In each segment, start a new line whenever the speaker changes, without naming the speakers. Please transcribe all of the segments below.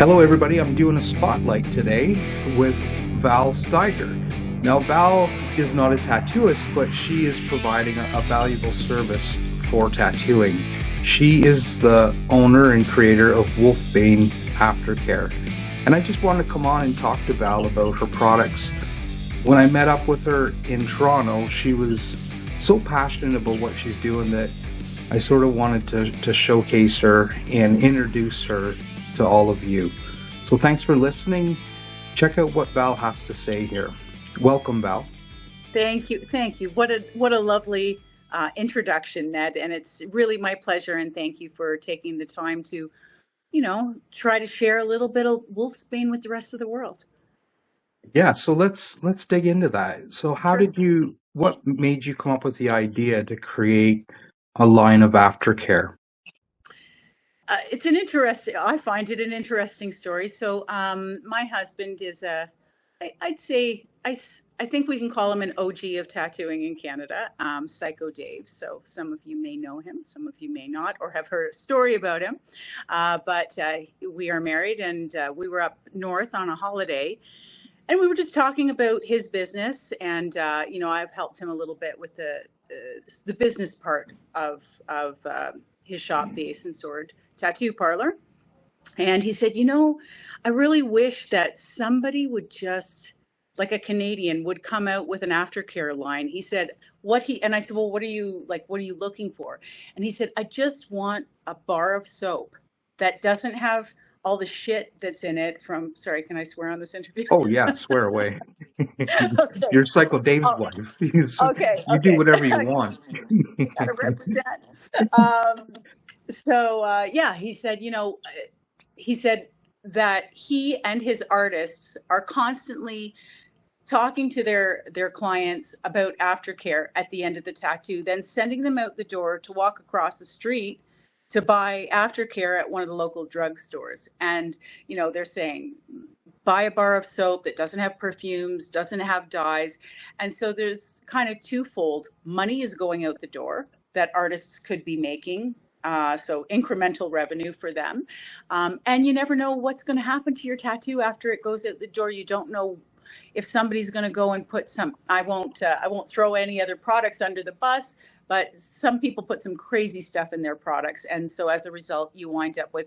Hello, everybody. I'm doing a spotlight today with Val Styger. Now, Val is not a tattooist, but she is providing a valuable service for tattooing. She is the owner and creator of Wolfsbane Aftercare. And I just wanted to come on and talk to Val about her products. When I met up with her in Toronto, she was so passionate about what she's doing that I sort of wanted to showcase her and introduce her to all of you. So thanks for listening. Check out what Val has to say here. Welcome, Val.
Thank you. What a lovely introduction, Ned. And it's really my pleasure. And thank you for taking the time to, try to share a little bit of Wolfsbane with the rest of the world.
Yeah, so let's dig into that. So what made you come up with the idea to create a line of aftercare?
I find it an interesting story. So my husband is I'd say, I think we can call him an OG of tattooing in Canada, Psycho Dave. So some of you may know him, some of you may not, or have heard a story about him. But we are married, and we were up north on a holiday. And we were just talking about his business, and I've helped him a little bit with the business part of his shop, the Ace Sword Tattoo Parlour. And he said, I really wish that somebody would just, like a Canadian, would come out with an aftercare line. He said, and I said, well, what are you looking for? And he said, I just want a bar of soap that doesn't have all the shit that's in it sorry, can I swear on this interview?
Oh, yeah, swear away.
Okay.
You're Psycho Dave's wife.
Okay.
You do whatever you want.
You gotta represent. He said that he and his artists are constantly talking to their clients about aftercare at the end of the tattoo, then sending them out the door to walk across the street to buy aftercare at one of the local drugstores. And, they're saying, buy a bar of soap that doesn't have perfumes, doesn't have dyes. And so there's kind of twofold. Money is going out the door that artists could be making. So incremental revenue for them. And you never know what's going to happen to your tattoo after it goes out the door. You don't know if somebody's going to go and put I won't throw any other products under the bus, but some people put some crazy stuff in their products. And so as a result, you wind up with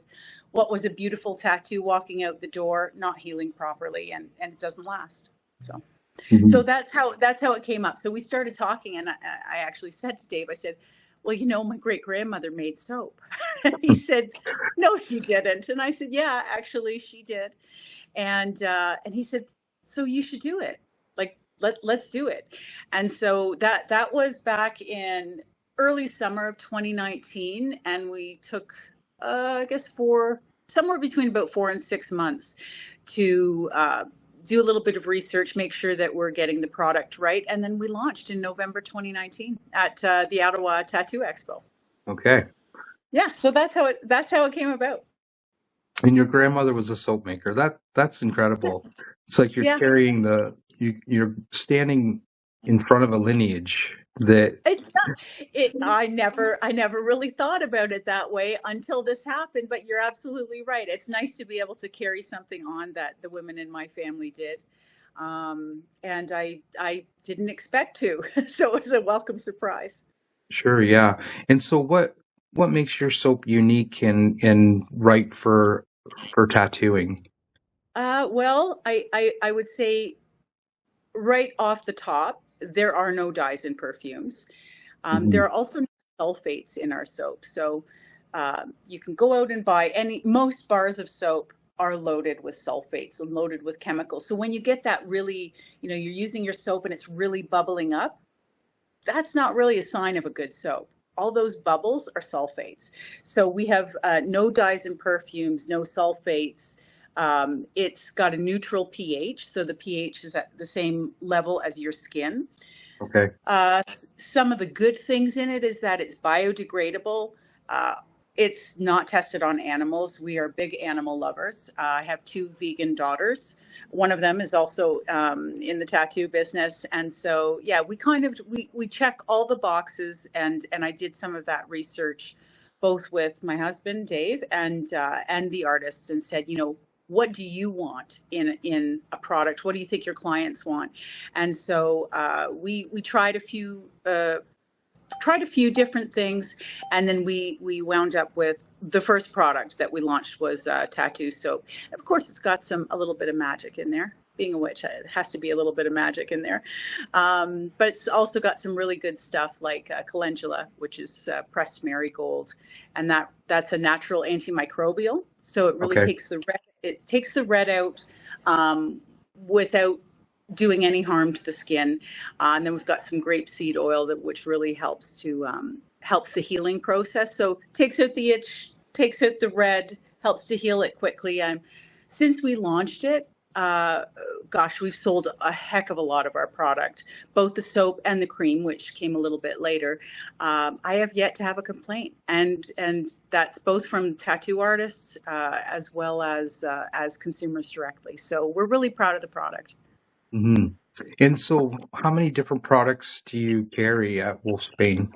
what was a beautiful tattoo walking out the door, not healing properly, and it doesn't last. So. Mm-hmm. So that's how it came up. So we started talking, and I actually said to Dave, I said, well, my great grandmother made soap. And he said, no, she didn't. And I said, yeah, actually she did. And he said, so you should do it. Like, let's do it. And so that was back in early summer of 2019. And we took, I guess, somewhere between about 4 and 6 months to do a little bit of research, make sure that we're getting the product right. And then we launched in November 2019 at the Ottawa Tattoo Expo.
Okay.
Yeah. So that's how it came about.
And your grandmother was a soap maker. That's incredible. It's like you're carrying you're standing in front of a lineage that
I never really thought about it that way until this happened, but you're absolutely right. It's nice to be able to carry something on that the women in my family did. And I didn't expect to. So it was a welcome surprise.
Sure, yeah. And so what makes your soap unique and right for tattooing?
Well, I would say right off the top, there are no dyes in perfumes. There are also no sulfates in our soap. So you can go out and buy most bars of soap are loaded with sulfates and loaded with chemicals. So when you get that really, you're using your soap and it's really bubbling up, that's not really a sign of a good soap. All those bubbles are sulfates. So we have no dyes in perfumes, no sulfates. It's got a neutral pH, so the pH is at the same level as your skin.
Okay.
Some of the good things in it is that it's biodegradable. It's not tested on animals. We are big animal lovers. I have 2 vegan daughters. One of them is also in the tattoo business. And so, yeah, we check all the boxes. And I did some of that research, both with my husband, Dave, and the artists, and said, what do you want in a product? What do you think your clients want? And so we tried a few different things, and then we wound up with the first product that we launched was tattoo soap. Of course, it's got a little bit of magic in there. Being a witch, it has to be a little bit of magic in there, but it's also got some really good stuff like calendula, which is pressed marigold, and that's a natural antimicrobial. So it really
Okay.
takes the red out without doing any harm to the skin. And then we've got some grapeseed oil which really helps the healing process. So takes out the itch, takes out the red, helps to heal it quickly. Since we launched it, we've sold a heck of a lot of our product, both the soap and the cream, which came a little bit later. I have yet to have a complaint, and that's both from tattoo artists as well as consumers directly. So we're really proud of the product.
Mm-hmm. And so how many different products do you carry at Wolfsbane?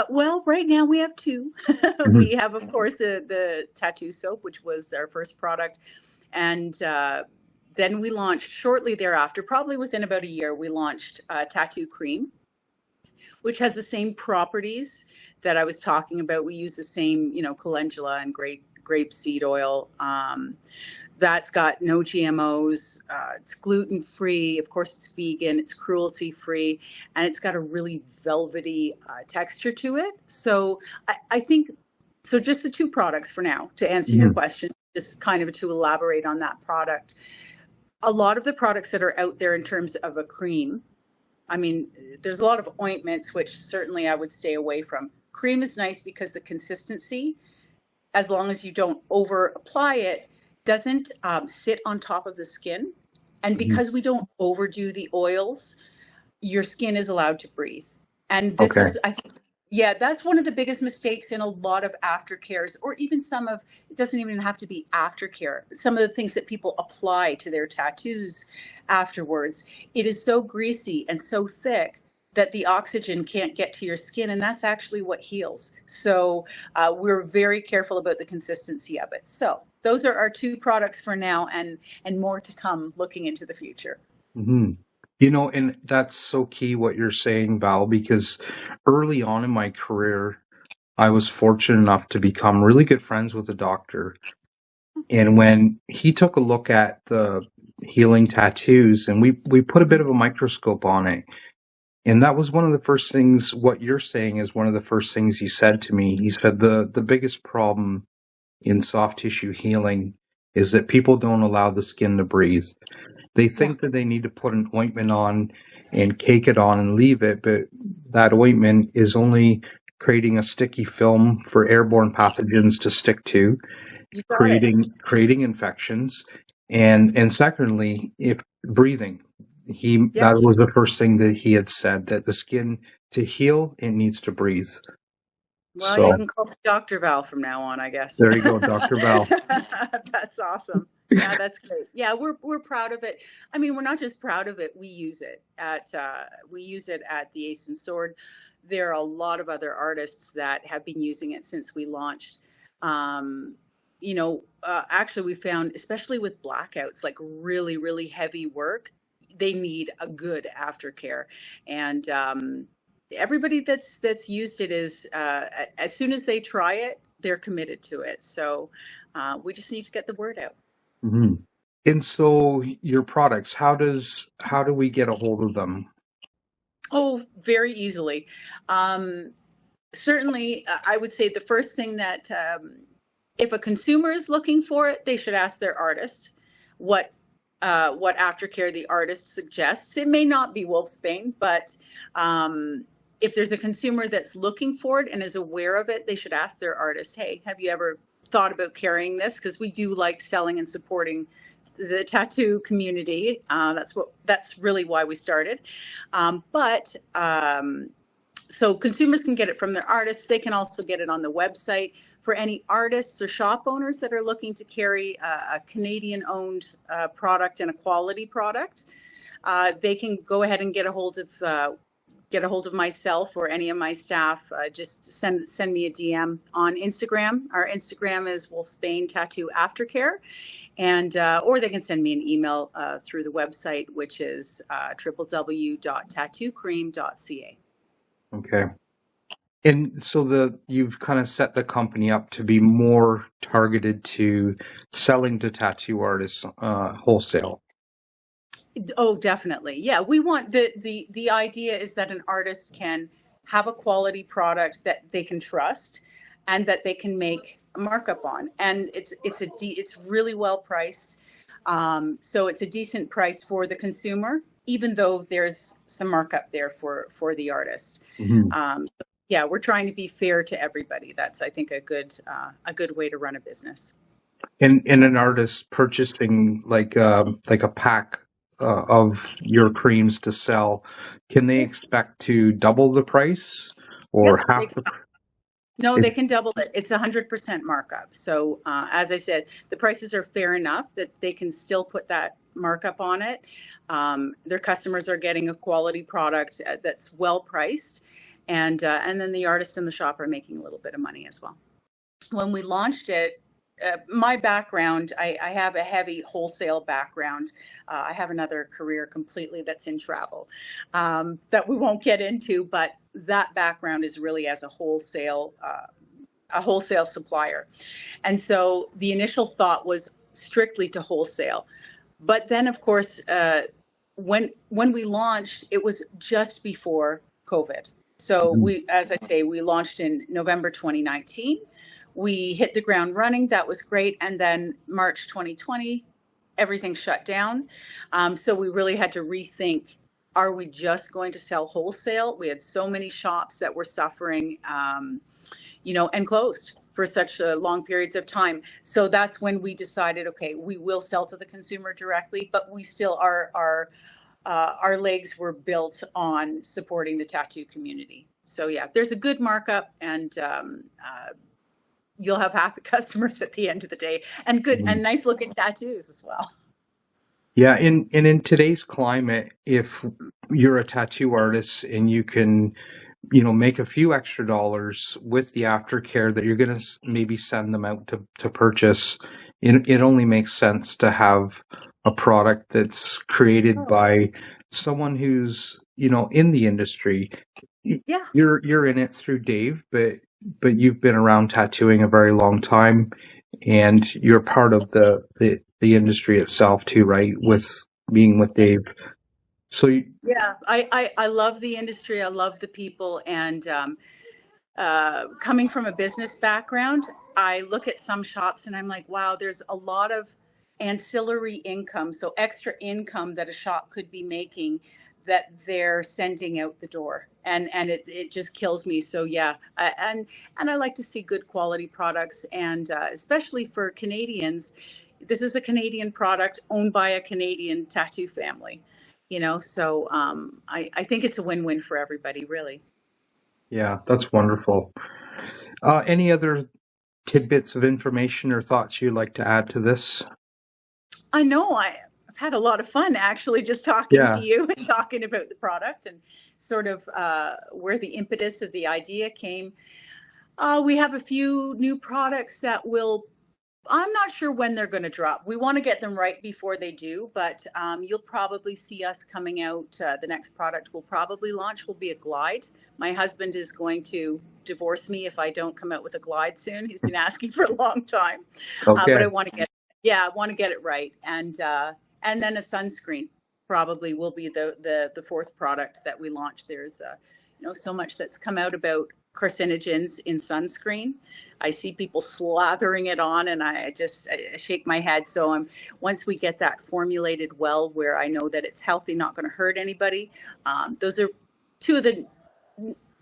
Well, right now we have two.
Mm-hmm.
We have, of course, the tattoo soap, which was our first product. And then we launched shortly thereafter, probably within about a year, we launched tattoo cream, which has the same properties that I was talking about. We use the same, calendula and grapeseed oil. That's got no GMOs. It's gluten-free. Of course, it's vegan. It's cruelty-free. And it's got a really velvety texture to it. So I think, so just the two products for now, to answer your question, just kind of to elaborate on that product. A lot of the products that are out there in terms of a cream, I mean, there's a lot of ointments, which certainly I would stay away from. Cream is nice because the consistency, as long as you don't over apply it, doesn't sit on top of the skin. And because we don't overdo the oils, your skin is allowed to breathe. And this is, I think, that's one of the biggest mistakes in a lot of aftercares, or even it doesn't even have to be aftercare. Some of the things that people apply to their tattoos afterwards, it is so greasy and so thick that the oxygen can't get to your skin, and that's actually what heals. So we're very careful about the consistency of it. So those are our two products for now, and more to come looking into the future.
Mm-hmm. And that's so key what you're saying, Val, because early on in my career, I was fortunate enough to become really good friends with a doctor. And when he took a look at the healing tattoos, and we put a bit of a microscope on it, and that was one of the first things, what you're saying is one of the first things he said to me. He said the biggest problem in soft tissue healing is that people don't allow the skin to breathe. They think that they need to put an ointment on and cake it on and leave it, but that ointment is only creating a sticky film for airborne pathogens to stick to, creating infections, and secondly, if breathing. That was the first thing that he had said, that the skin, to heal, it needs to breathe.
Well, so, you can call me Dr. Val from now on, I guess.
There you go, Dr. Val.
That's awesome. Yeah, that's great. Yeah, we're proud of it. I mean, we're not just proud of it. We use it at the Ace and Sword. There are a lot of other artists that have been using it since we launched. Actually, we found, especially with blackouts, like really, really heavy work, they need a good aftercare. And everybody that's used it is, as soon as they try it, they're committed to it. So we just need to get the word out.
Mm-hmm. And so your products, how do we get a hold of them?
Oh, very easily. Certainly, I would say the first thing that if a consumer is looking for it, they should ask their artist what aftercare the artist suggests. It may not be Wolfsbane, but if there's a consumer that's looking for it and is aware of it, they should ask their artist, hey, have you ever thought about carrying this? Because we do like selling and supporting the tattoo community. That's really why we started. So consumers can get it from their artists. They can also get it on the website. For any artists or shop owners that are looking to carry a Canadian-owned product and a quality product, they can go ahead and get a hold of get a hold of myself or any of my staff, just send me a DM on Instagram. Our Instagram is Wolfsbane Tattoo Aftercare, and or they can send me an email through the website, which is www.tattoocream.ca.
Okay. And so you've kind of set the company up to be more targeted to selling to tattoo artists wholesale.
Oh, definitely. Yeah, we want the idea is that an artist can have a quality product that they can trust and that they can make a markup on, and it's really well priced. So it's a decent price for the consumer, even though there's some markup there for the artist.
Mm-hmm.
So yeah, we're trying to be fair to everybody. That's, I think, a good way to run a business.
And an artist purchasing like a pack of your creams to sell, can they expect to double the price or half the price?
No, they can double it. It's 100% markup. So as I said, the prices are fair enough that they can still put that markup on it. Their customers are getting a quality product that's well priced, and then the artist and the shop are making a little bit of money as well. When we launched it, my background, I have a heavy wholesale background. I have another career completely that's in travel that we won't get into, but that background is really as a wholesale supplier. And so the initial thought was strictly to wholesale. But then, of course, when we launched, it was just before COVID. So as I say, we launched in November 2019. We hit the ground running. That was great. And then March 2020, everything shut down. So we really had to rethink, are we just going to sell wholesale? We had so many shops that were suffering, and closed for such long periods of time. So that's when we decided, okay, we will sell to the consumer directly, but we still our legs were built on supporting the tattoo community. So yeah, there's a good markup, and you'll have happy customers at the end of the day, and good and nice looking tattoos as well.
Yeah, in today's climate, if you're a tattoo artist and you can, make a few extra dollars with the aftercare that you're going to maybe send them out to purchase, it only makes sense to have a product that's created by someone who's, in the industry.
Yeah.
You're in it through Dave, but you've been around tattooing a very long time, and you're part of the industry itself too, right? With being with Dave. So
yeah, I love the industry. I love the people, and coming from a business background, I look at some shops and I'm like, wow, there's a lot of ancillary income, so extra income that a shop could be making that they're sending out the door, and it just kills me. So yeah, and I like to see good quality products, and especially for Canadians, this is a Canadian product owned by a Canadian tattoo family, so I think it's a win-win for everybody, really.
Yeah, that's wonderful. Any other tidbits of information or thoughts you'd like to add to this?
I know I've had a lot of fun actually just talking to you and talking about the product and sort of where the impetus of the idea came. We have a few new products that I'm not sure when they're going to drop. We want to get them right before they do, but you'll probably see us coming out. The next product we'll probably launch will be a glide. My husband is going to divorce me if I don't come out with a glide soon. He's been asking for a long time, but I want to get it right. And then a sunscreen probably will be the fourth product that we launch. There's so much that's come out about carcinogens in sunscreen. I see people slathering it on, and I shake my head. So once we get that formulated well, where I know that it's healthy, not going to hurt anybody, those are two of the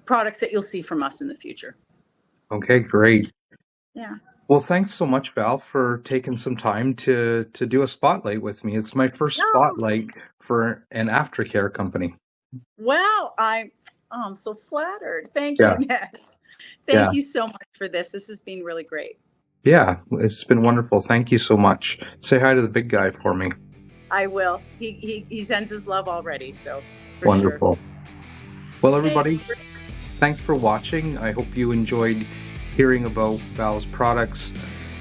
products that you'll see from us in the future.
Okay, great.
Yeah.
Well, thanks so much, Val, for taking some time to do a spotlight with me. It's my first spotlight for an aftercare company.
Wow, I'm so flattered. Thank you, Ned. Thank you so much for this. This has been really great.
Yeah, it's been wonderful. Thank you so much. Say hi to the big guy for me.
I will. He sends his love already, so for
wonderful.
Sure.
Well, everybody, thanks for watching. I hope you enjoyed hearing about Val's products.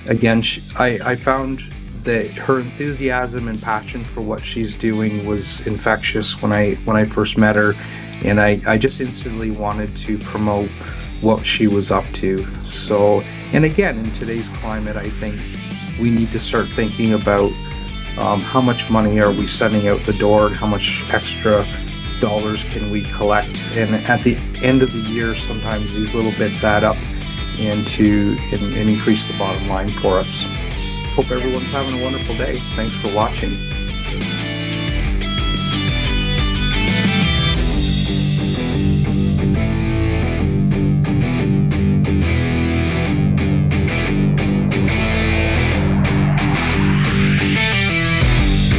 Again, I found that her enthusiasm and passion for what she's doing was infectious when I first met her, and I just instantly wanted to promote what she was up to. So, and again, in today's climate, I think we need to start thinking about how much money are we sending out the door, how much extra dollars can we collect, and at the end of the year, sometimes these little bits add up and increase the bottom line for us. Hope everyone's having a wonderful day. Thanks for watching.